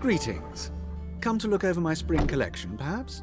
Greetings. Come to look over my spring collection, perhaps?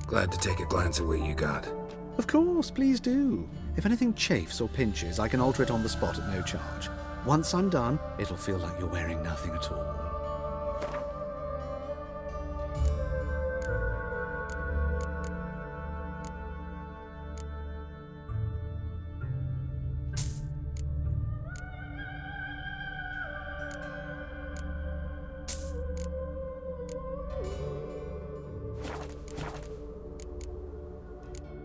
Glad to take a glance at what you got. Of course, please do. If anything chafes or pinches, I can alter it on the spot at no charge. Once I'm done, it'll feel like you're wearing nothing at all.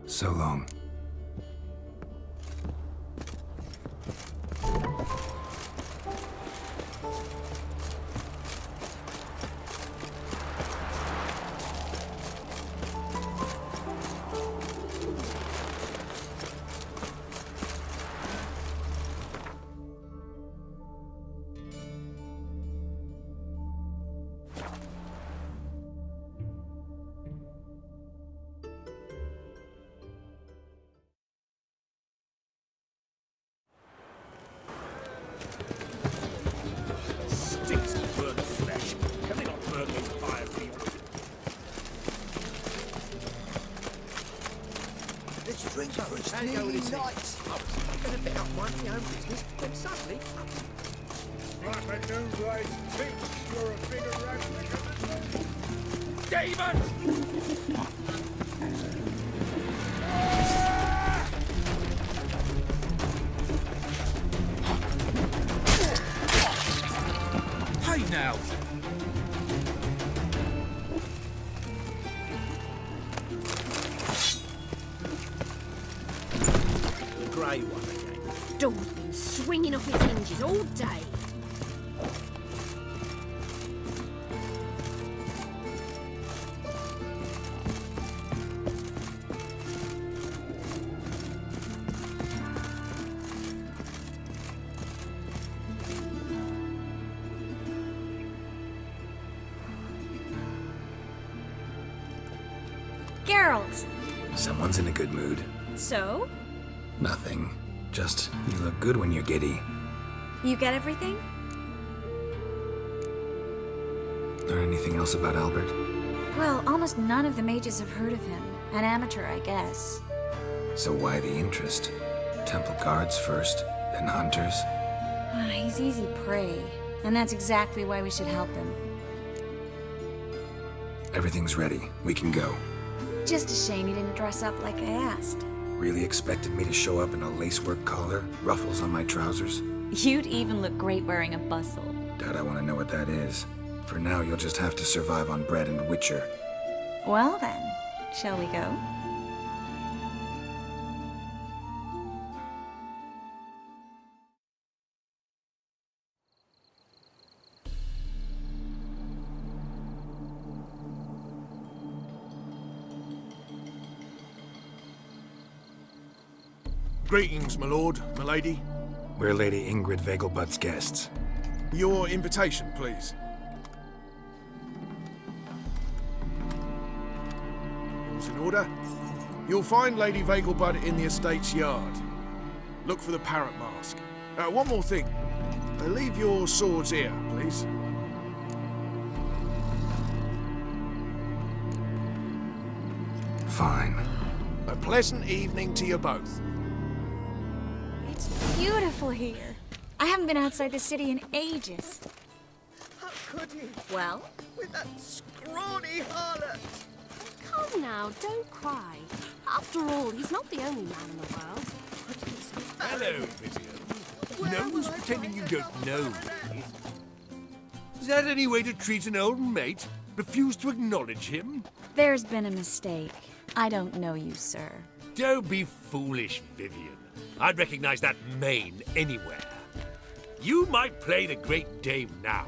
So long. Stinks of burnt flesh. Can they not burn those fires for you? Let's drink for its How you go with nearly this night. thing? I was going to bet up minding my own business, then suddenly... Like a new rice thinks you're a bigger rat than David! Hey now! The grey one again. Door's been swinging off its hinges all day. Geralt! Someone's in a good mood. So? Nothing. Just, you look good when you're giddy. You get everything? Learn anything else about Albert? Well, almost none of the mages have heard of him. An amateur, I guess. So why the interest? Temple guards first, then hunters? He's easy prey. And that's exactly why we should help him. Everything's ready. We can go. Just a shame he didn't dress up like I asked. Really expected me to show up in a lacework collar, ruffles on my trousers? You'd even look great wearing a bustle. Doubt I want to know what that is. For now, you'll just have to survive on bread and Witcher. Well then, shall we go? Greetings, my lord, my lady. We're Lady Ingrid Vegelbud's guests. Your invitation, please. All's in order. You'll find Lady Vegelbud in the estate's yard. Look for the parrot mask. One more thing. Leave your swords here, please. Fine. A pleasant evening to you both. It's beautiful here. I haven't been outside the city in ages. How could he? Well? With that scrawny harlot. Come now, don't cry. After all, he's not the only man in the world. Hello, Vivian. No use pretending you don't know me. Is that any way to treat an old mate? Refuse to acknowledge him? There's been a mistake. I don't know you, sir. Don't be foolish, Vivian. I'd recognize that mane anywhere. You might play the Great Dame now,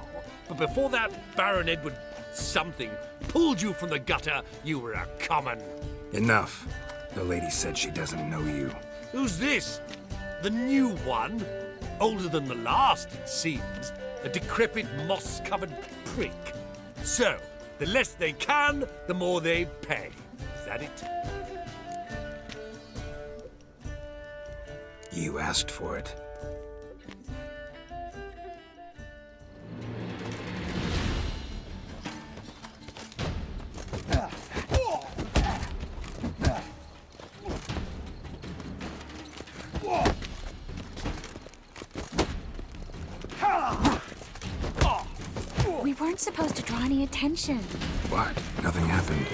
but before that Baron Edward something pulled you from the gutter, you were a common. Enough. The lady said she doesn't know you. Who's this? The new one? Older than the last, it seems. A decrepit, moss-covered prick. So, the less they can, the more they pay. Is that it? You asked for it. We weren't supposed to draw any attention. What? Nothing happened.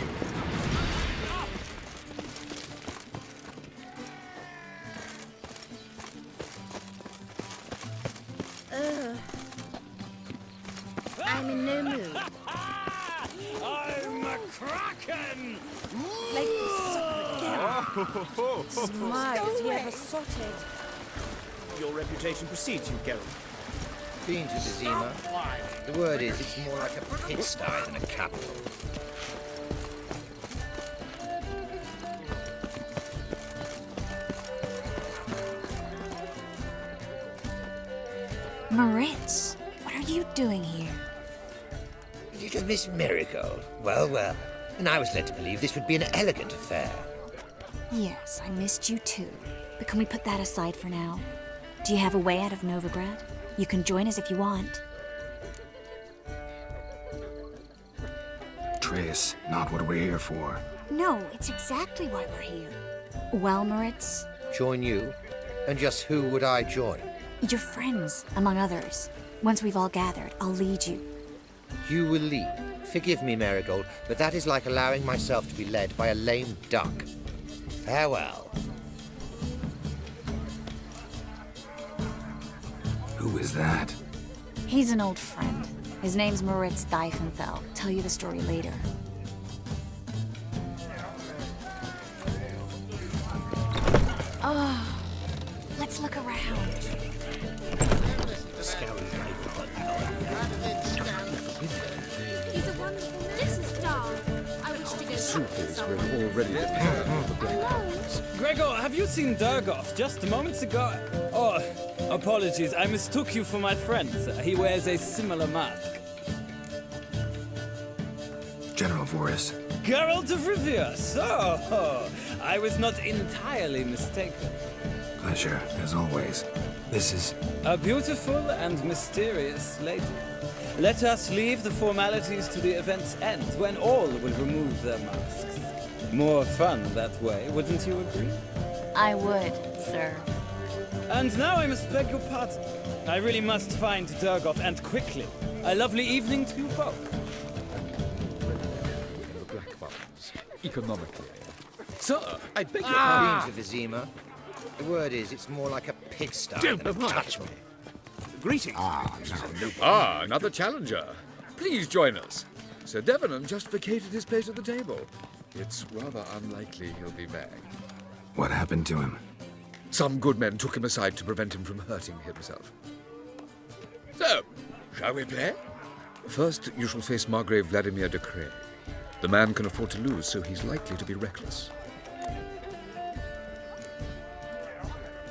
I'm in no mood. I'm a kraken! Like smart as you ever sorted. Your reputation precedes you, Geralt. Been to Vizima. The word is, it's more like a pigsty than a capital. Moritz, what are you doing here? Little Miss Marigold. Well, well. And I was led to believe this would be an elegant affair. Yes, I missed you too. But can we put that aside for now? Do you have a way out of Novigrad? You can join us if you want. Triss, not what we're here for. No, it's exactly why we're here. Well, Moritz, Join you? And just who would I join? your friends, among others. Once we've all gathered, I'll lead you. You will lead. Forgive me, Marigold, but that is like allowing myself to be led by a lame duck. Farewell. Who is that? He's an old friend. His name's Moritz Diefenfeld. Tell you the story later. Oh, let's look around. He's a wonderful man. This is dark. I wish to go Truth is, we're already alone. Gregor, have you seen Durgoff just moments ago? Oh, apologies. I mistook you for my friend. He wears a similar mask. General Voris. Geralt of Rivia. So, I was not entirely mistaken. Pleasure, as always. This is... A beautiful and mysterious lady. Let us leave the formalities to the event's end, when all will remove their masks. More fun that way, wouldn't you agree? I would, sir. And now I must beg your pardon. I really must find Durgoff, and quickly. A lovely evening to you both. the black ones, economically. Sir, I beg your Been to Vizima. The word is, it's more like a pigsty Don't than a touch me. Greetings. Another challenger. Please join us. Sir Devenham just vacated his place at the table. It's rather unlikely he'll be back. What happened to him? Some good men took him aside to prevent him from hurting himself. So, shall we play? First, you shall face Margrave Vladimir de Cray. The man can afford to lose, so he's likely to be reckless.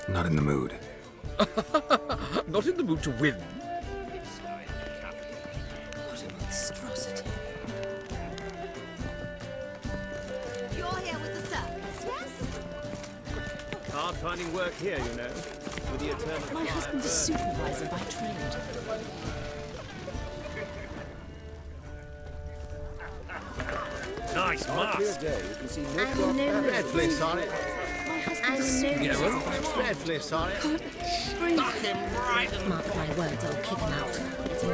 Not in the mood. Not in the mood to win. What a monstrosity. You're here with the circus, yes? Hard finding work here, you know. With the eternal My husband's a supervisor by trade. Nice mask. I'm in no mood. Dreadfully sorry. My husband's I'm a in no supervisor. mood. Dreadfully sorry. Mark my words, I'll kick him out. It's a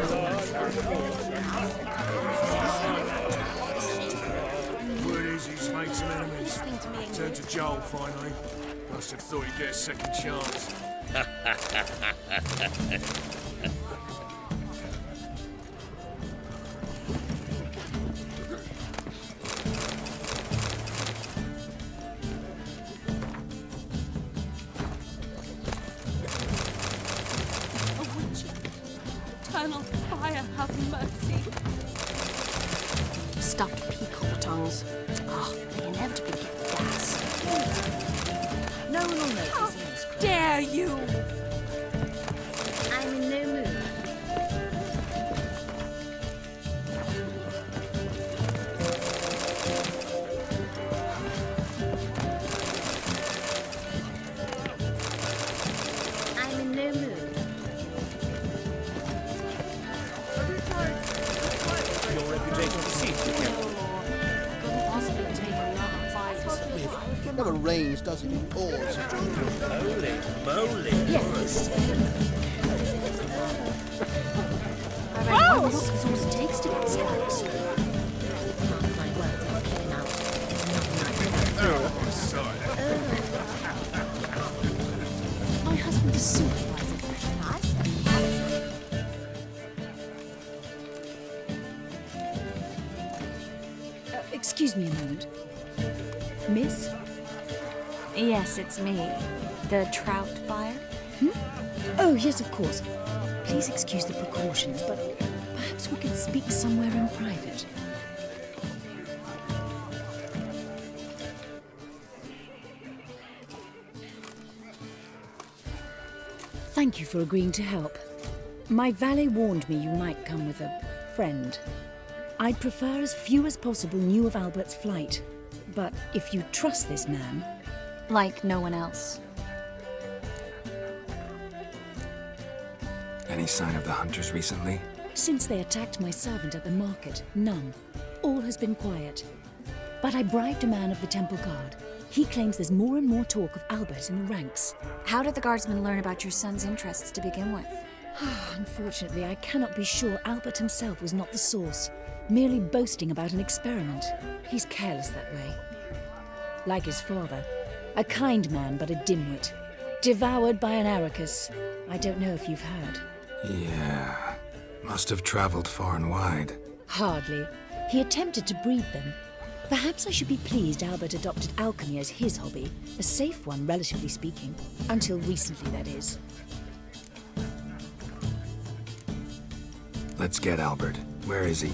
Word is he's made some enemies. Turned to Joel finally. Must have thought he'd get a second chance. A witch. Eternal fire, have mercy. Stuffed peacock tongues. Oh, they inevitably give gas. No one will notice How in this crowd. dare you! I'm in no mood. Never rains, does it? It pours. Holy moly! Yes. I reckon one look is all it takes to get scouts. Mark my words, I'll kick him out. My husband's a supervisor. Nice. Excuse me a moment. Miss? Yes, it's me. The trout buyer? Oh, yes, of course. Please excuse the precautions, but perhaps we could speak somewhere in private. Thank you for agreeing to help. My valet warned me you might come with a friend. I'd prefer as few as possible knew of Albert's flight. But if you trust this man... Like no one else. Any sign of the hunters recently? Since they attacked my servant at the market, none. All has been quiet. But I bribed a man of the Temple Guard. He claims there's more and more talk of Albert in the ranks. How did the guardsmen learn about your son's interests to begin with? Unfortunately, I cannot be sure Albert himself was not the source, merely boasting about an experiment. He's careless that way. Like his father, a kind man but a dimwit. Devoured by an Arachus. I don't know if you've heard. Yeah. Must have traveled far and wide. Hardly. He attempted to breed them. Perhaps I should be pleased Albert adopted alchemy as his hobby. A safe one, relatively speaking. Until recently, that is. Let's get Albert. Where is he?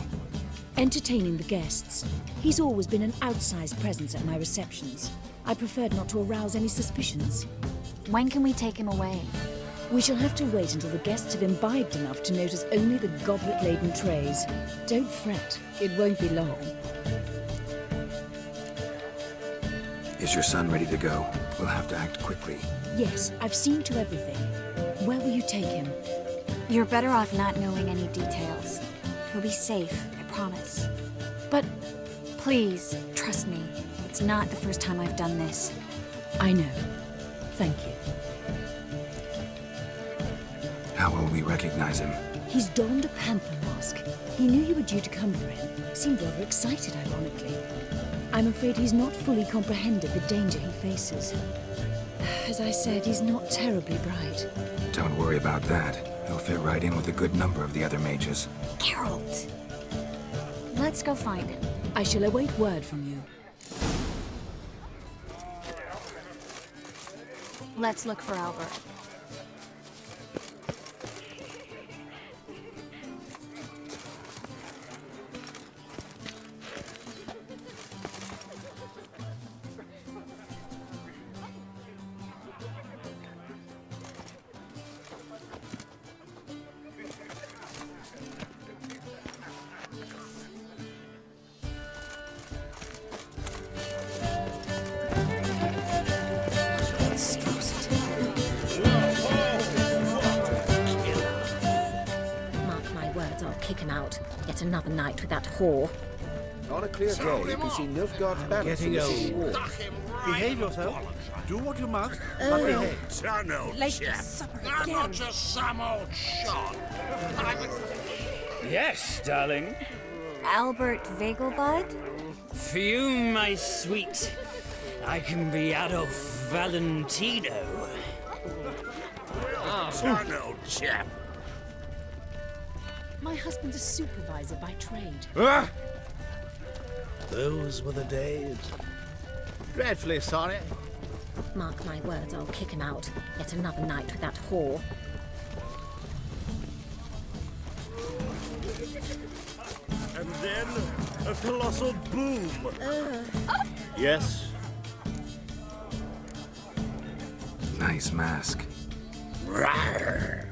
Entertaining the guests. He's always been an outsized presence at my receptions. I preferred not to arouse any suspicions. When can we take him away? We shall have to wait until the guests have imbibed enough to notice only the goblet-laden trays. Don't fret, it won't be long. Is your son ready to go? We'll have to act quickly. Yes, I've seen to everything. Where will you take him? You're better off not knowing any details. He'll be safe, I promise. But... Please, trust me. It's not the first time I've done this. I know. Thank you. How will we recognize him? He's donned a panther mask. He knew you were due to come for him. Seemed rather excited, ironically. I'm afraid he's not fully comprehended the danger he faces. As I said, he's not terribly bright. Don't worry about that. He'll fit right in with a good number of the other mages. Geralt! Let's go find him. I shall await word from you. Let's look for Albert. Kick him out. Yet another night with that whore. On a clear day, you can see Nilfgaard's banners from the city wall. Behave yourself. Do what you must. But behave. Son old Late chap. supper I'm again. not just some old shot. Yes, darling. Albert Vegelbud? For you, my sweet, I can be Adolf Valentino. Son old chap. My husband's a supervisor by trade. Ah! Those were the days. Dreadfully sorry. Mark my words, I'll kick him out. Yet another night with that whore. And then a colossal boom. Yes. Nice mask. Rawr.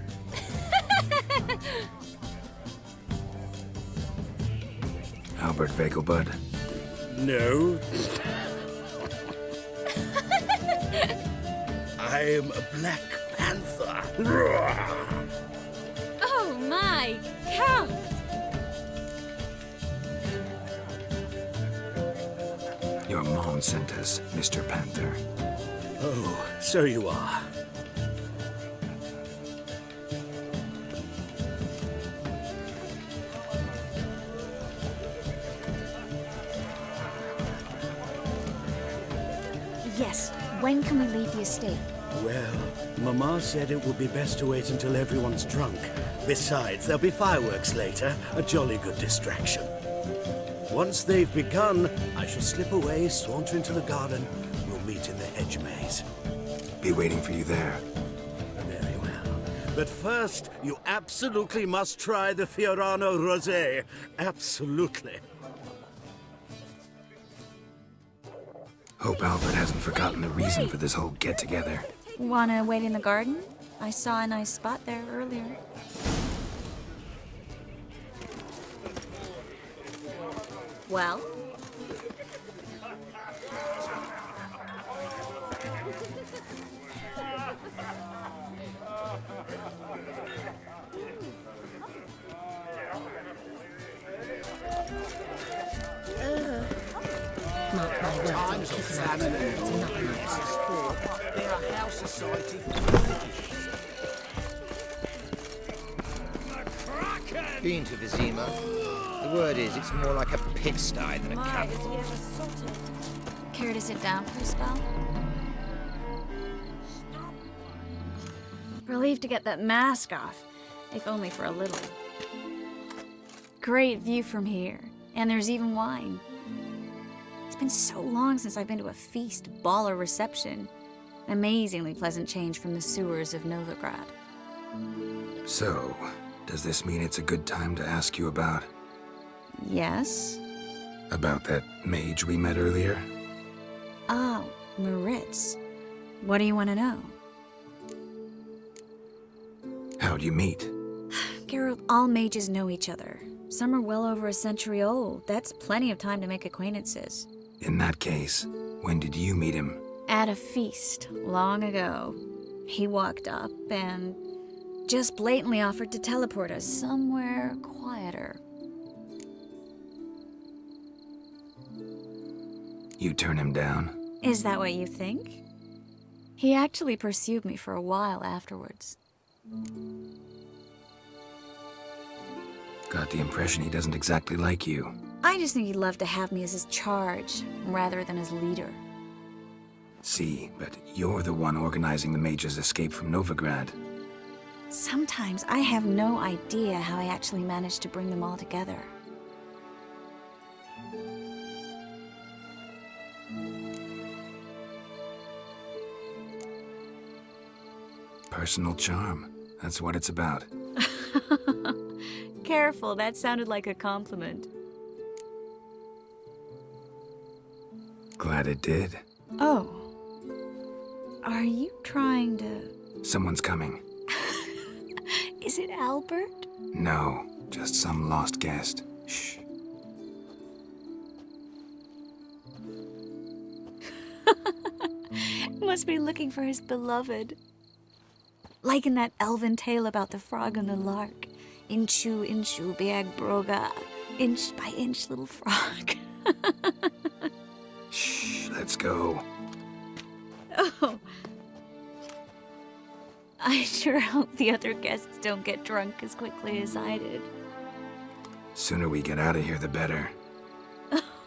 Albert Vegelbud. No. I am a Black Panther. Oh my, Count! Your mom Town sent us, Mr. Panther. Oh, so you are. Yes, when can we leave the estate? Well, Mama said it would be best to wait until everyone's drunk. Besides, there'll be fireworks later, a jolly good distraction. Once they've begun, I shall slip away, saunter into the garden. We'll meet in the hedge maze. Be waiting for you there. Very well. But first, you absolutely must try the Fiorano Rosé. Absolutely. Hope Albert hasn't forgotten the reason for this whole get-together. Wanna wait in the garden? I saw a nice spot there earlier. Well? Mark my words, I'm kicking out it's nothing else. They're a house society. Been to Vizima. The word is, it's more like a pigsty than a capital. Care to sit down for a spell? Relieved to get that mask off, if only for a little. Great view from here, and there's even wine. It's been so long since I've been to a feast, ball, or reception. Amazingly pleasant change from the sewers of Novigrad. So, does this mean it's a good time to ask you about... Yes? About that mage we met earlier? Oh, Maritz. What do you want to know? How'd you meet? Geralt, all mages know each other. Some are well over a century old. That's plenty of time to make acquaintances. In that case, when did you meet him? At a feast, long ago. He walked up and just blatantly offered to teleport us somewhere quieter. You turn him down? Is that what you think? He actually pursued me for a while afterwards. Got the impression he doesn't exactly like you. I just think he'd love to have me as his charge, rather than as leader. See, but you're the one organizing the mage's escape from Novigrad. Sometimes I have no idea how I actually managed to bring them all together. Personal charm. That's what it's about. Careful, that sounded like a compliment. Glad it did. Oh. Are you trying to... Someone's coming. Is it Albert? No, just some lost guest. Shh. Must be looking for his beloved. Like in that elven tale about the frog and the lark. Inchu, inchu, biag broga. Inch by inch, little frog. Shh, let's go. Oh. I sure hope the other guests don't get drunk as quickly as I did. Sooner we get out of here, the better.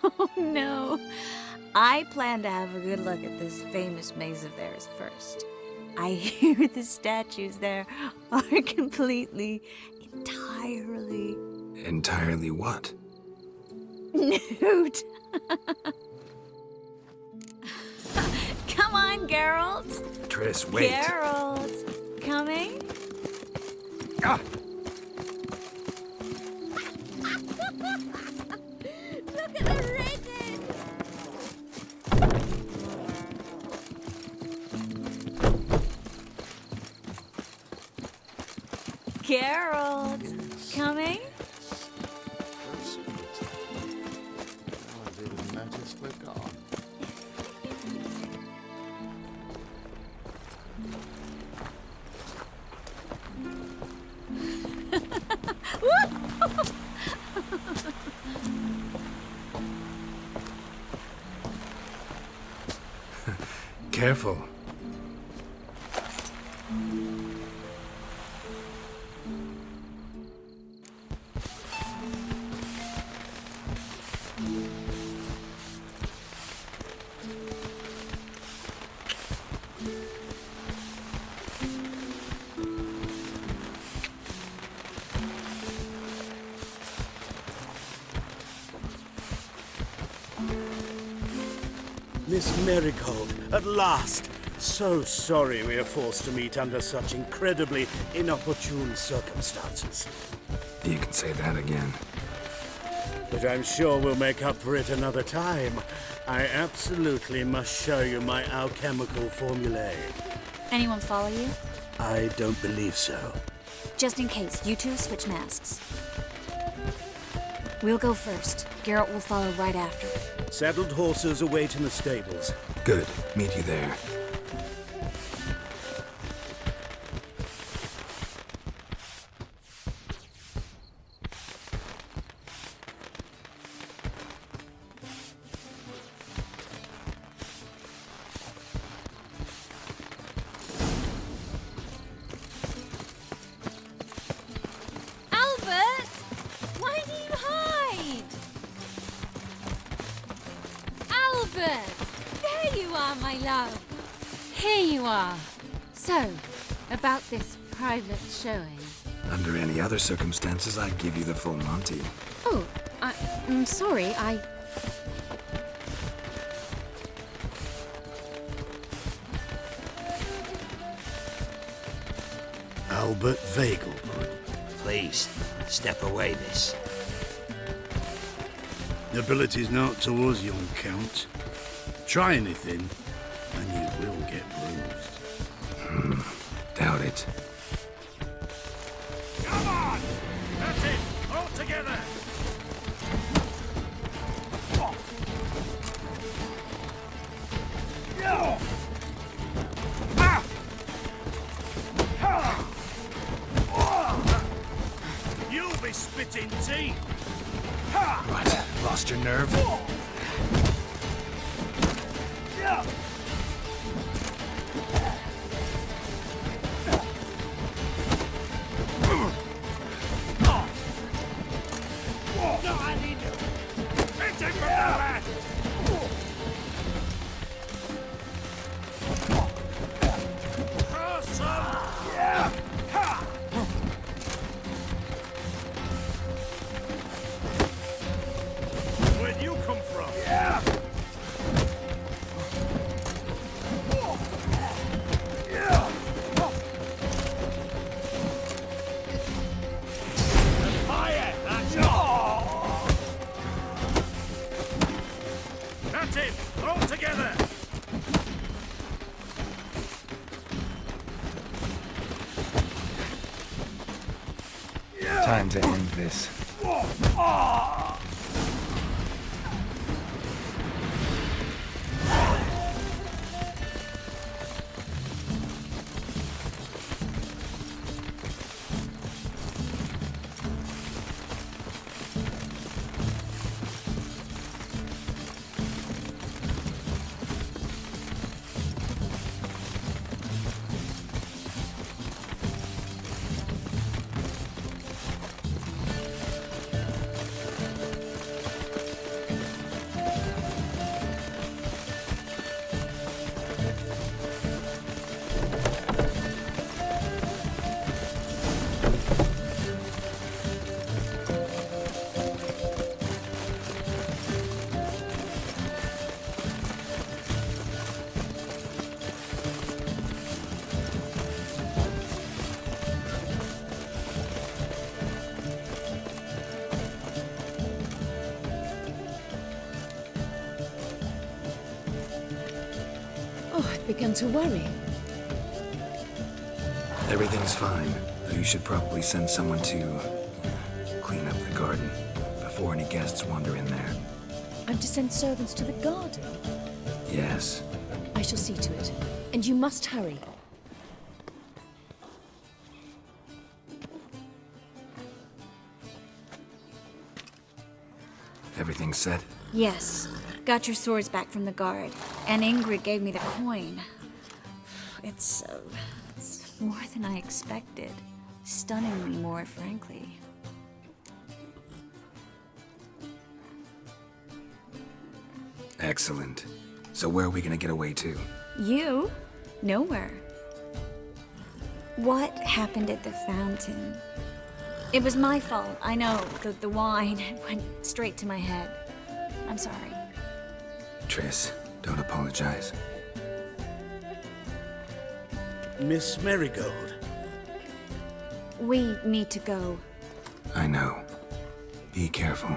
Oh, no. I plan to have a good look at this famous maze of theirs first. I hear the statues there are completely, entirely... Entirely what? Nude. Come on, Geralt. Triss, wait. Geralt, coming? Ah! Look at the rating! Geralt, coming? I didn't notice we're gone. careful. Miss Marigold, at last! So sorry we are forced to meet under such incredibly inopportune circumstances. You can say that again. But I'm sure we'll make up for it another time. I absolutely must show you my alchemical formulae. Anyone follow you? I don't believe so. Just in case, you two switch masks. We'll go first. Garrett will follow right after. Saddled horses await in the stables. Good. Meet you there. Albert! Why do you hide? Albert! There you are, my love. Here you are. So, about this private showing. Under any other circumstances, I'd give you the full Monty. Oh, I'm sorry, Albert Vegelbud. Please, step away, miss. Nobility's not towards young Count. Try anything, and you will get bruised. Doubt it. Come on! That's it! All together! You'll be spitting teeth! What? Lost your nerve? No, I need you! Hit him from the left! Cross him! Ha! Where'd you come from? Fire! That's That's it! All together! Time to end this. Oh, I'd begun to worry. Everything's fine, though you should probably send someone to clean up the garden before any guests wander in there. I'm to send servants to the garden. Yes. I shall see to it. And you must hurry. Everything's set? Yes. Got your swords back from the guard, and Ingrid gave me the coin. It's more than I expected. Stunningly more, frankly. Excellent. So where are we gonna get away to? You? Nowhere. What happened at the fountain? It was my fault, I know. The wine went straight to my head. I'm sorry. Triss, don't apologize. Miss Marigold. We need to go. I know. Be careful.